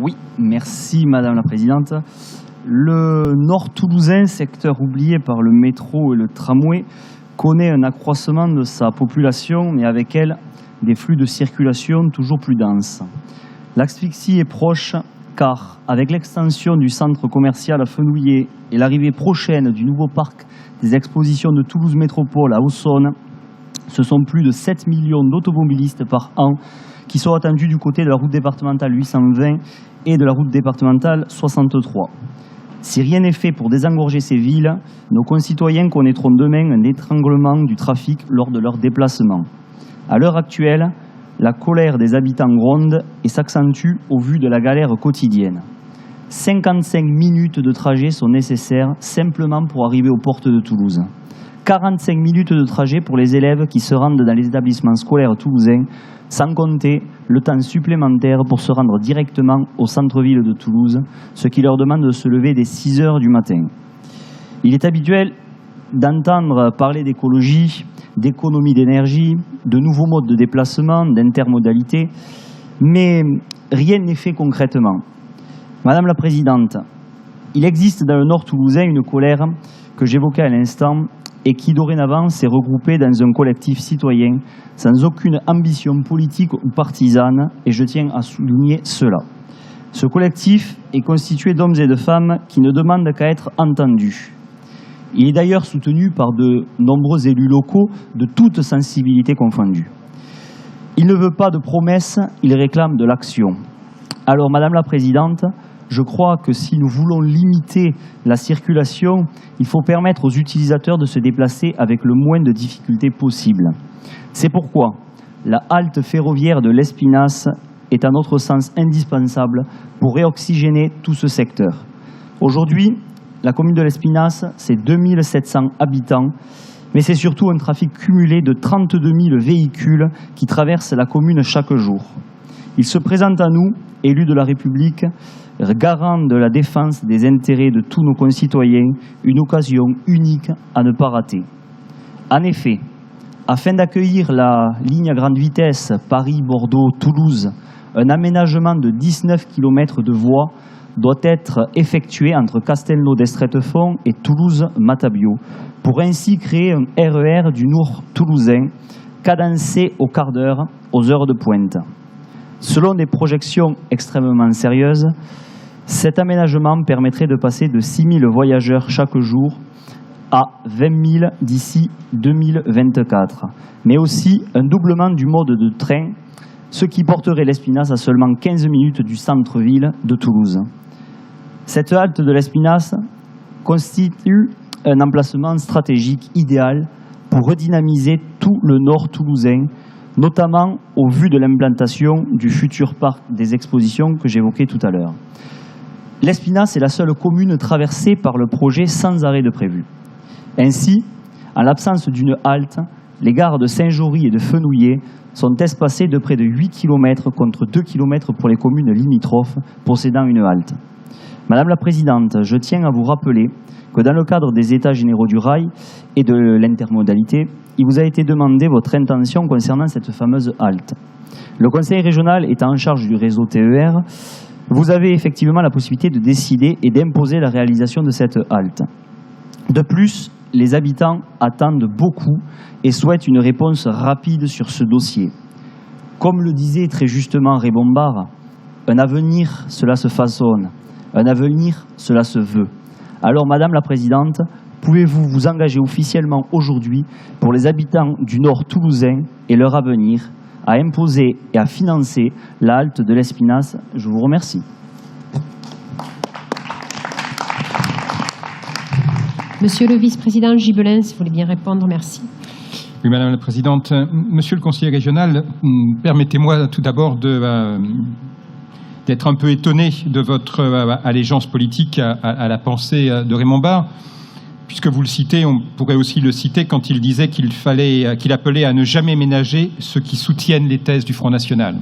Oui, merci Madame la Présidente. Le Nord toulousain, secteur oublié par le métro et le tramway, connaît un accroissement de sa population et avec elle des flux de circulation toujours plus denses. L'asphyxie est proche car avec l'extension du centre commercial à Fenouillet et l'arrivée prochaine du nouveau parc des expositions de Toulouse Métropole à Aussonne, ce sont plus de 7 millions d'automobilistes par an qui sont attendus du côté de la route départementale 820 et de la route départementale 63. Si rien n'est fait pour désengorger ces villes, nos concitoyens connaîtront demain un étranglement du trafic lors de leurs déplacements. À l'heure actuelle, la colère des habitants gronde et s'accentue au vu de la galère quotidienne. 55 minutes de trajet sont nécessaires simplement pour arriver aux portes de Toulouse. 45 minutes de trajet pour les élèves qui se rendent dans les établissements scolaires toulousains, sans compter le temps supplémentaire pour se rendre directement au centre-ville de Toulouse, ce qui leur demande de se lever dès 6 heures du matin. Il est habituel d'entendre parler d'écologie, d'économie d'énergie, de nouveaux modes de déplacement, d'intermodalité, mais rien n'est fait concrètement. Madame la Présidente, il existe dans le Nord toulousain une colère que j'évoquais à l'instant et qui dorénavant s'est regroupée dans un collectif citoyen sans aucune ambition politique ou partisane, et je tiens à souligner cela. Ce collectif est constitué d'hommes et de femmes qui ne demandent qu'à être entendus. Il est d'ailleurs soutenu par de nombreux élus locaux de toutes sensibilités confondues. Il ne veut pas de promesses, il réclame de l'action. Alors, Madame la Présidente, je crois que si nous voulons limiter la circulation, il faut permettre aux utilisateurs de se déplacer avec le moins de difficultés possible. C'est pourquoi la halte ferroviaire de l'Espinasse est à notre sens indispensable pour réoxygéner tout ce secteur. Aujourd'hui, la commune de l'Espinasse, c'est 2700 habitants, mais c'est surtout un trafic cumulé de 32 000 véhicules qui traversent la commune chaque jour. Il se présente à nous, élus de la République, garant de la défense des intérêts de tous nos concitoyens, une occasion unique à ne pas rater. En effet, afin d'accueillir la ligne à grande vitesse Paris-Bordeaux-Toulouse, un aménagement de 19 km de voies doit être effectué entre Castelnau-d'Estrettefond et Toulouse-Matabio, pour ainsi créer un RER du Nord toulousain cadencé au quart d'heure aux heures de pointe. Selon des projections extrêmement sérieuses, cet aménagement permettrait de passer de 6 000 voyageurs chaque jour à 20 000 d'ici 2024, mais aussi un doublement du mode de train, ce qui porterait l'Espinasse à seulement 15 minutes du centre-ville de Toulouse. Cette halte de l'Espinasse constitue un emplacement stratégique idéal pour redynamiser tout le nord toulousain, notamment au vu de l'implantation du futur parc des expositions que j'évoquais tout à l'heure. L'Espinasse est la seule commune traversée par le projet sans arrêt de prévu. Ainsi, en l'absence d'une halte, les gares de Saint-Jory et de Fenouillet sont espacées de près de 8 km contre 2 km pour les communes limitrophes possédant une halte. Madame la Présidente, je tiens à vous rappeler que dans le cadre des États généraux du rail et de l'intermodalité, il vous a été demandé votre intention concernant cette fameuse halte. Le Conseil régional étant en charge du réseau TER, vous avez effectivement la possibilité de décider et d'imposer la réalisation de cette halte. De plus, les habitants attendent beaucoup et souhaitent une réponse rapide sur ce dossier. Comme le disait très justement Raymond Barre, un avenir, cela se façonne. Un avenir, cela se veut. Alors, Madame la Présidente, pouvez-vous vous engager officiellement aujourd'hui pour les habitants du Nord toulousain et leur avenir à imposer et à financer la halte de l'Espinasse? Je vous remercie. Monsieur le vice-président Gibelin, si vous voulez bien répondre, merci. Oui, Madame la Présidente. Monsieur le conseiller régional, permettez-moi tout d'abord d'être un peu étonné de votre allégeance politique à la pensée de Raymond Barre, puisque vous le citez, on pourrait aussi le citer quand il disait qu'il appelait à ne jamais ménager ceux qui soutiennent les thèses du Front National.